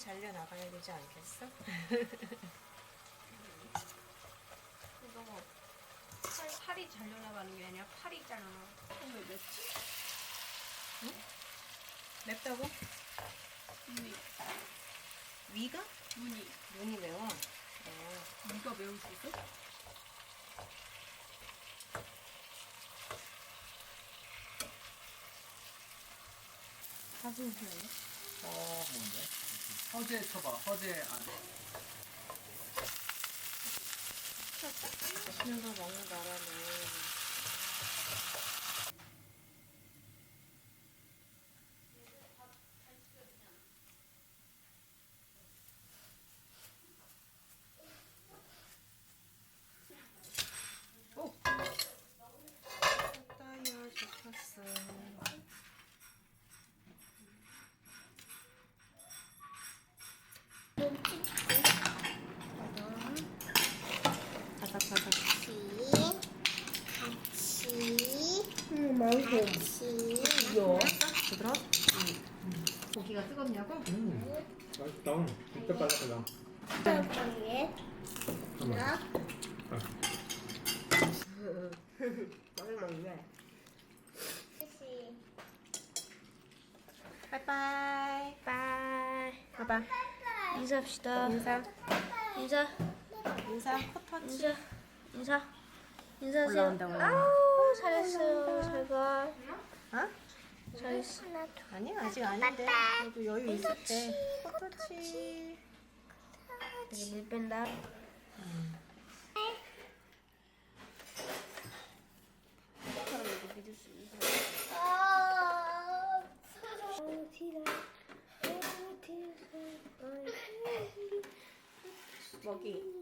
잘려 나가야 되지 않겠어? 너무 팔이 잘려나가는 게 아니라 팔이 잘려나가. 왜 맵지? 응? 맵다고? 눈이. 위가? 눈이 매워? 위가 매울 수 있어? 사진 필요해? 뭔데? 허재 쳐봐. 허재 안에. 맛있는 거 먹는 나라는 오! 따야 좋겠어. 바삭바삭. 이거 부드러? 고기가 뜨겁냐고? 맛있다. 진짜 빨라빨라. 떡볶이에 많이 먹네. 다시 빠이빠이. 빠이. 봐봐. 인사합시다. 인사. 인사. 인사. 코터치. 인사하세요. 올라온다. 아우 잘했어요. 잘가. 어? 잘했어. 아니야, 아직 아닌데. 그래도 여유 있을 때. 코터치. 여기 물 뺀다. 사람에게 믿을 수 있는 먹이.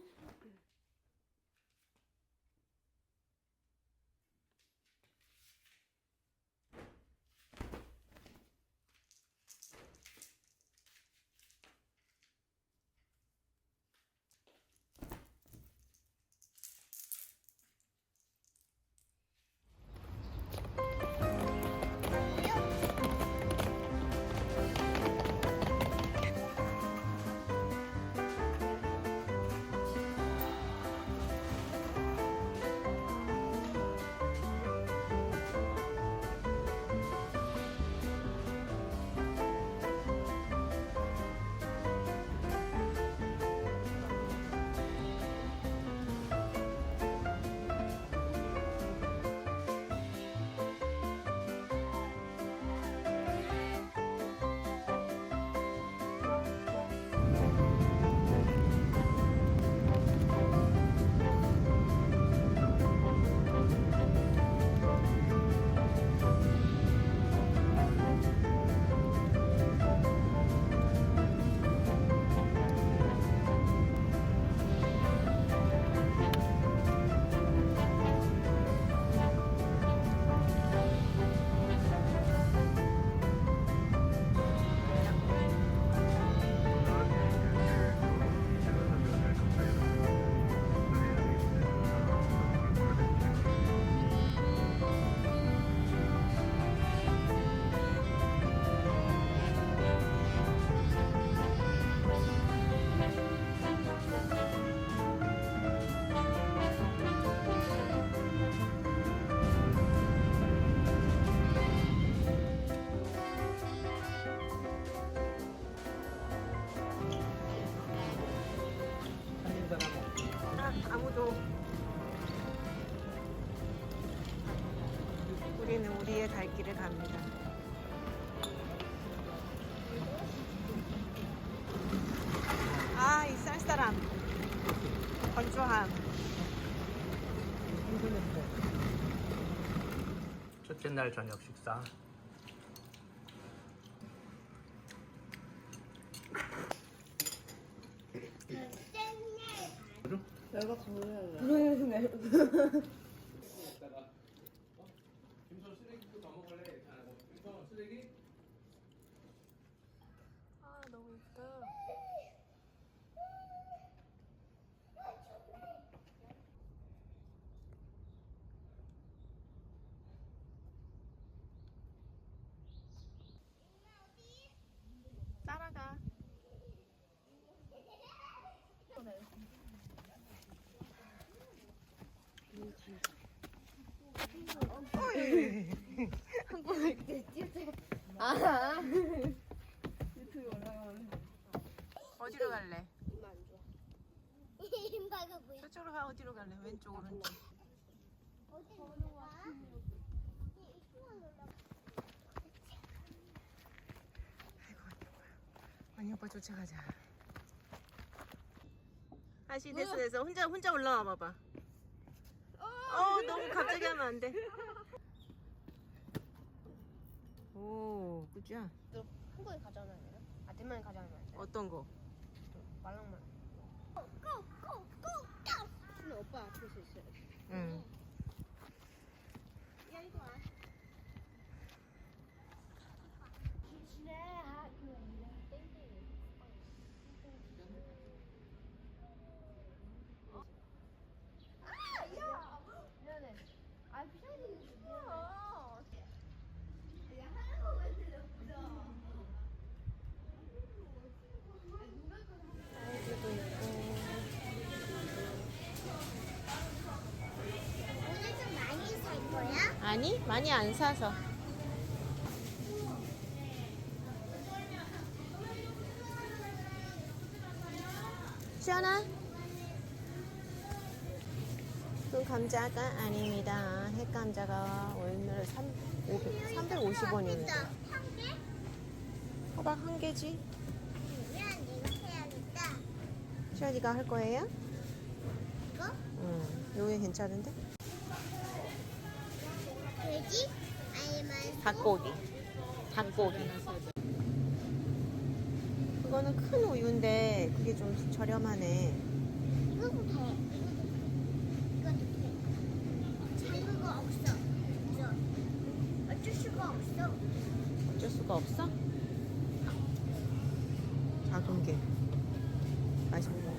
아무도. 우리는 우리의 갈 길을 갑니다. 아, 이 쌀쌀함. 건조함. 첫째 날 저녁 식사. 내가 보여요. 김선 쓰레기도 더 먹을래? 김선 쓰레기? 아 너무 예쁘다. 따라가. 어디로 갈래? 이마가 뭐야? 저쪽으로 가. 어디로 갈래? 왼쪽 오른쪽. 어디 올라가? 아니 오빠 쫓아가자. 아시 됐어. 혼자 올라와 봐봐. 너무 갑자기 하면 안 돼. 오, 그죠? 한국에 가잖아요. 아, 대만에 가잖아요. 어떤 거? 말랑말. 고고고고 근데 오빠 앞에서 있어요. 응. 야 이거 와. 미안해. 아, 피자는 딸기도 있고. 오늘 좀 많이 살 거야? 아니, 많이 안 사서. 시원아? 그 감자가 아닙니다. 핵감자가 오늘 350원이었는데. 한 개? 호박 한 개지? 그러면 이거 해야겠다. 시원이가 할 거예요? 이거? 응. 요게 괜찮은데? 돼지? 아니면 닭고기. 그거는 큰 우유인데 그게 좀 저렴하네. 이것도 돼. 이것도 돼. 작은 거 없어. 어쩔 수가 없어. 어쩔 수가 없어? 작은 게 맛있네.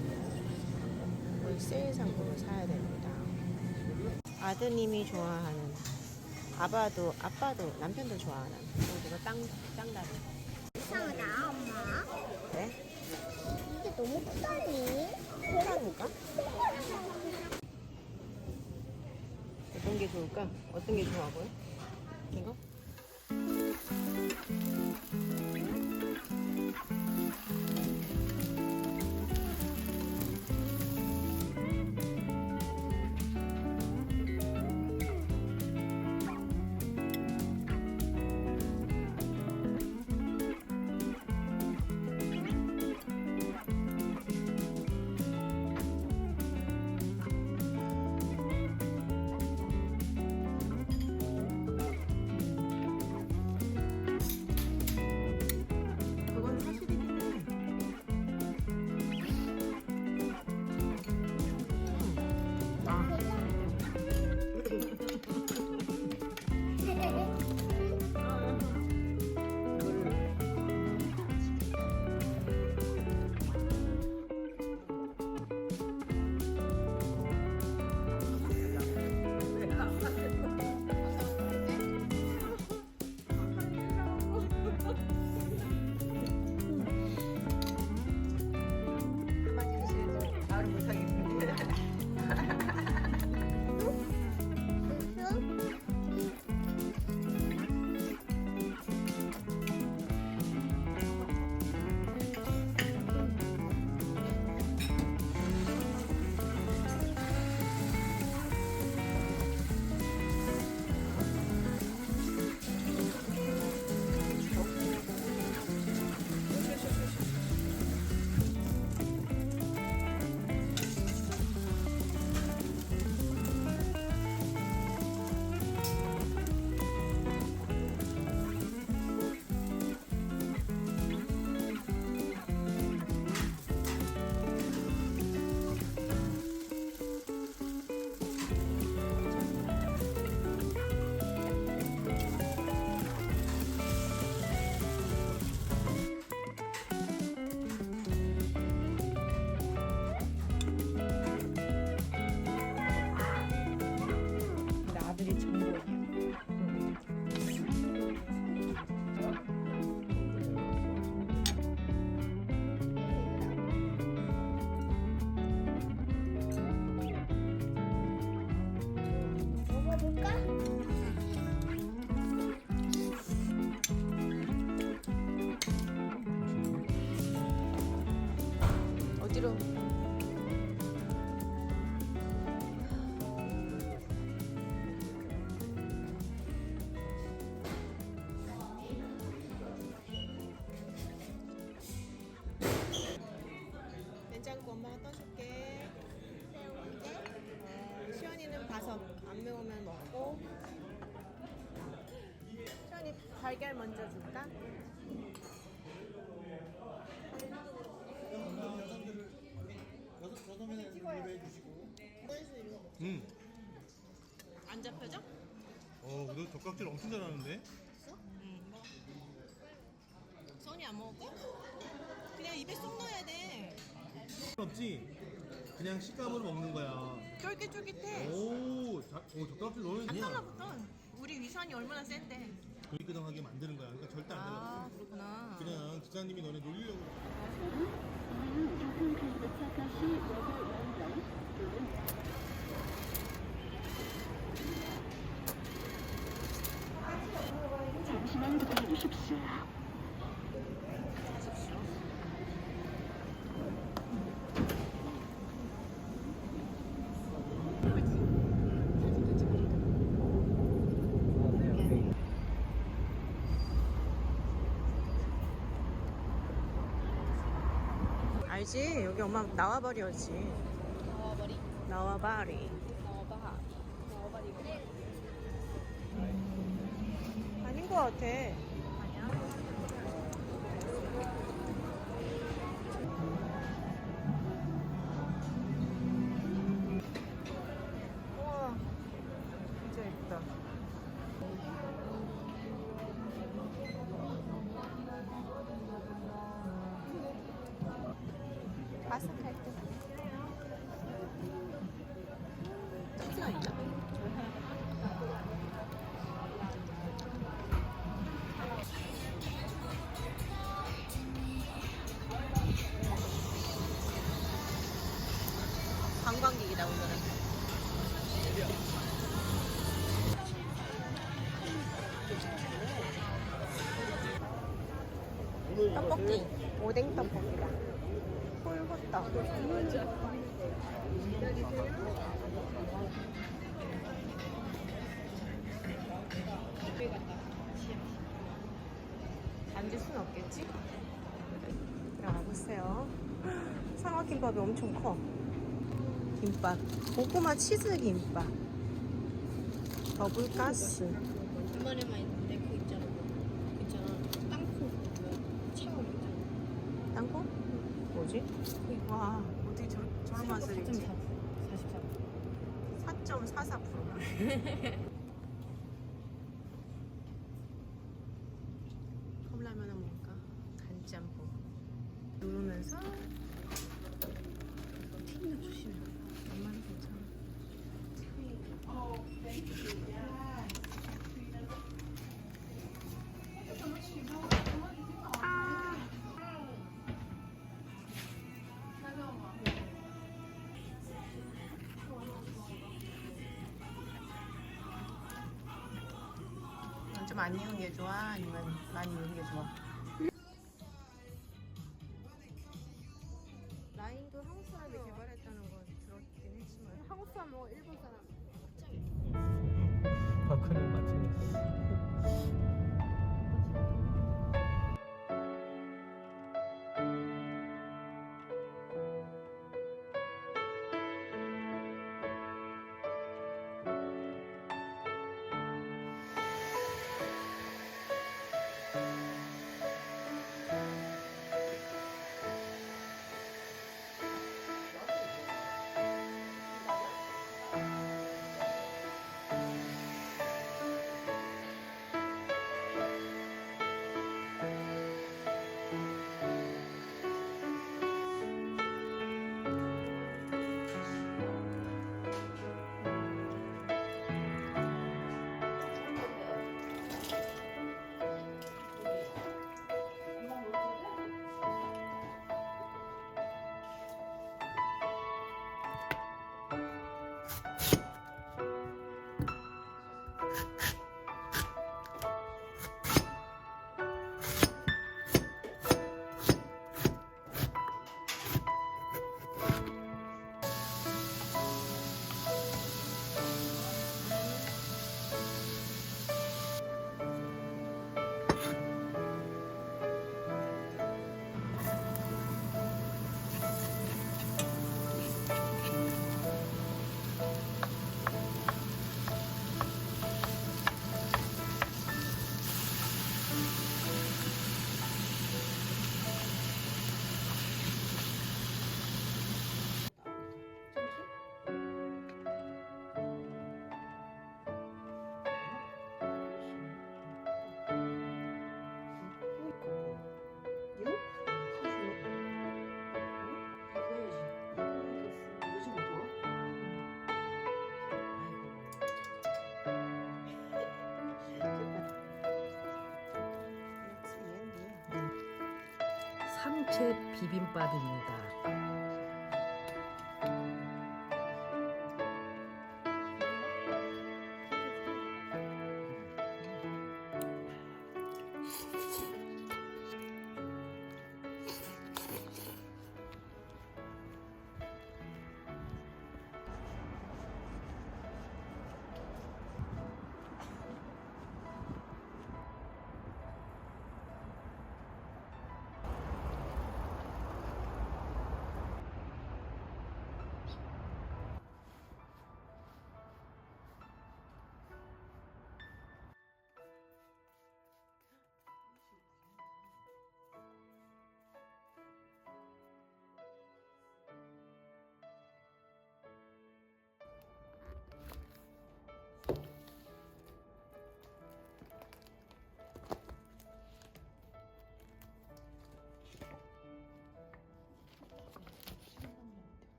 우리 세일 상품을 사야 됩니다. 아드님이 좋아하는, 아빠도 남편도 좋아하는 이거 땅다리. 이상하다, 엄마. 네? 이게 너무 크다니. 호랑이가? 어떤 게 좋을까? 어떤 게 좋아하고요? 이거? 뒤로. 냉장고 엄마가 떠줄게. 시원이는 버섯 안 매우면 먹고. 시원이 달걀 먼저 줄까? 안 잡혀져? 너 젓가락질 엄청 잘하는데? 소니 안 먹을까? 그냥 입에 쏙 넣어야 돼. 없지? 그냥 식감으로 먹는 거야. 쫄깃쫄깃해. 젓가락질 너는 안 달라붙어. 우리 위산이 얼마나 센데. 그리끄덩하게 만드는 거야. 그러니까 절대 안 달라붙어. 아 그렇구나. 그냥 기사님이 너네 놀리려고. 잠시만 기다려 주십시오. 알지? 여기 엄마 나와버려지. 나와버리. 나와버리. 나와봐. 나와버리. 아닌 것 같아. 아니야? 우와, 진짜 예쁘다. 바삭할 때. 찌가 있나? 관광객이다 오늘은. 떡볶이, 오뎅 떡볶이다. 꿀호떡. 앉을 순 없겠지? 들어가 보세요. 상어김밥이 엄청 커. 김밥, 고구마 치즈 김밥, 더블가스. 이번에만 있는데 그 있잖아. 땅콩. 차고 있잖아. 땅콩? 뭐지? 와, 어떻게 저런 맛을 있지? 4.44%. 컵라면은 뭔가 간짬뽕 누르면서 튀김도 조심해. 엄마는 괜찮아. 좀 안 익은 게 좋아? 아니면 많이 익은 게 좋아? 라인도 한국 사람이 개발했다는 건 들었긴 했지만 한국 사람 먹어, 일본 사람. 버크는 맞추겠어. 참채 비빔밥입니다.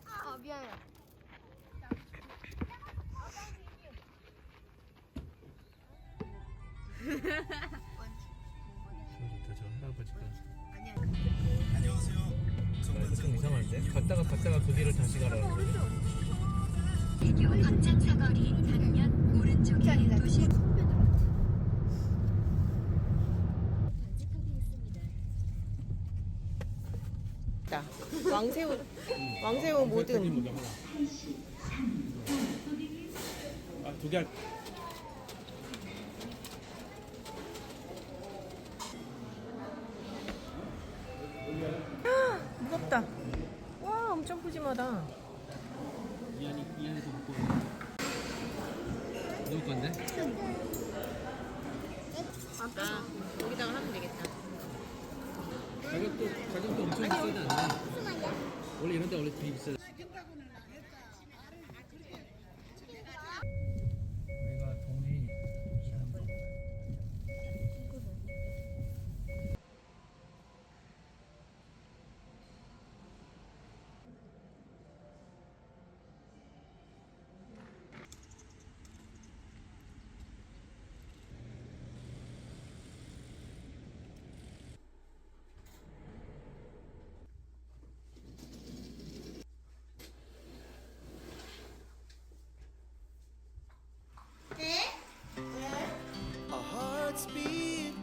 아 미안해. 좋다 저 할아버지가. 안녕하세요. 아, 좀 이상한데? 갔다가 그 길을 다시 가라고 그러지? 대교 걷찬 사거리 방면 오른쪽에 도시 왕새우 모듬. 아, 두 개 할. 무겁다. 와, 엄청 푸짐하다. 이안이 더 먹고. 누구 건데? 아, 여기다가 하면 되겠다. 가격도 엄청 비싸지 않나? 원래 이런 데 원래 되게 비싸. 우리가 동네 Our hearts beat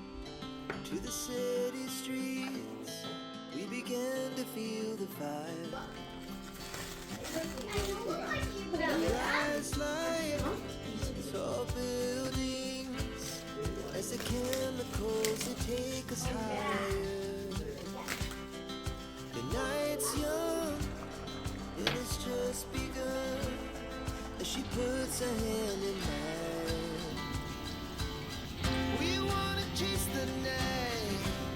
to the city streets. We began to feel the fire. Lights like tall buildings as the chemicals they take us higher. The night's young and it's just begun as she puts her hand in mine. We wanna chase the night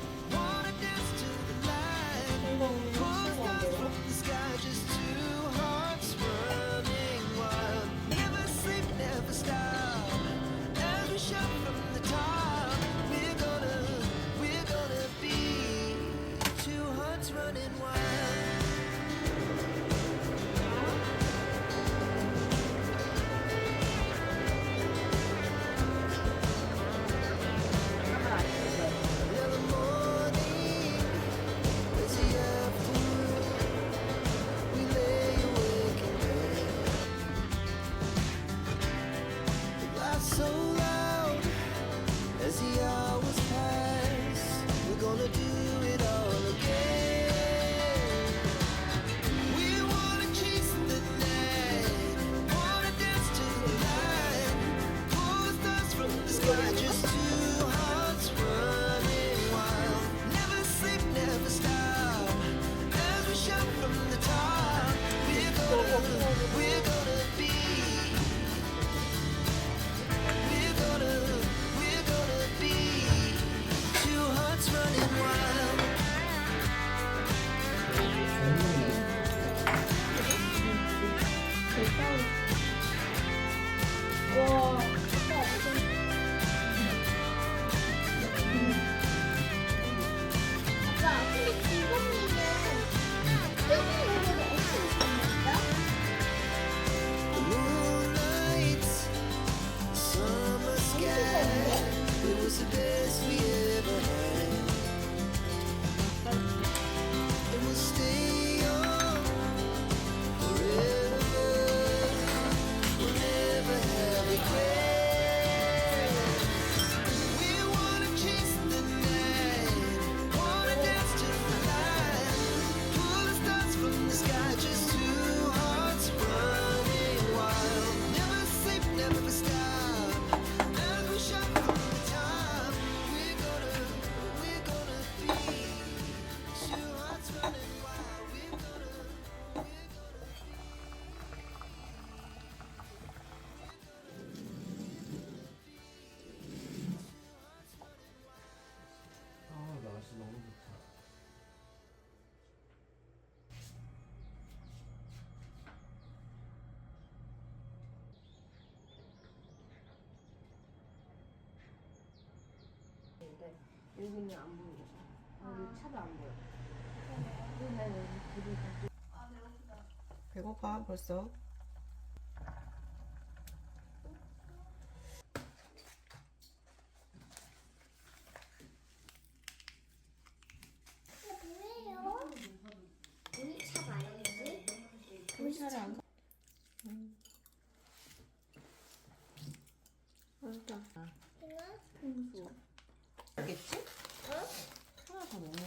보이는데 여기는 안 보이고 여기 차도 안 보여. 그러면 둘이 배고파 벌써. 뭐예요? 우리 차 말이지? 우리 차를 안 가. 알겠지? 하나 더 먹는.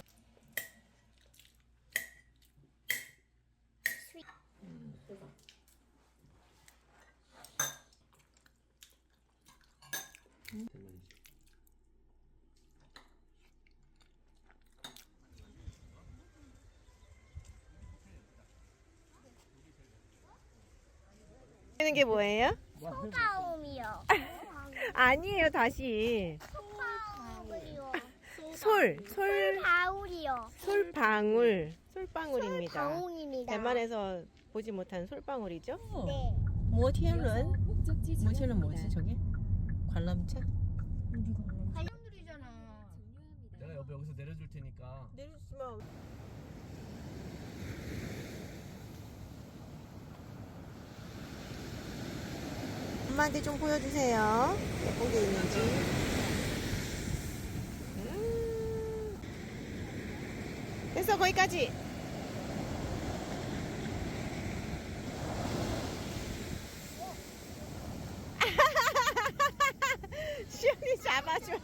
하는 게 뭐예요? 소가움이요. 아니에요, 다시. 소가움이요. 솔방울입니다. 방울입니다. 대만에서 보지 못한 솔방울이죠? 네. 모티엔런? 모티엔런 뭐지 저게? 관람차? 관람들이잖아. 내가 여기서 내려줄 테니까. 내려주시면 엄마한테 좀 보여주세요. 예쁜 게 있는지. 됐어, 거기까지. 시연이 잡아줘요.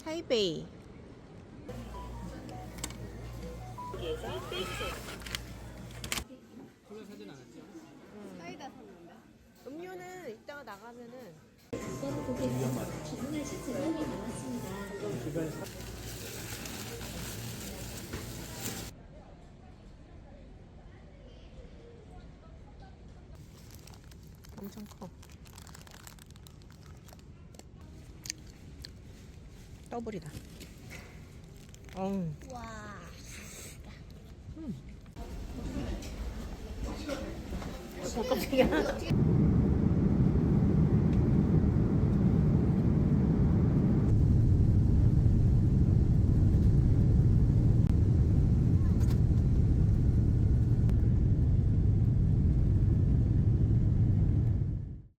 타이베이. 소개 사진 안 했지? 사이다 샀는데. 음료는 이따가 나가면은 엄청 커. 더블이다. 어우. 와. 깜짝이야.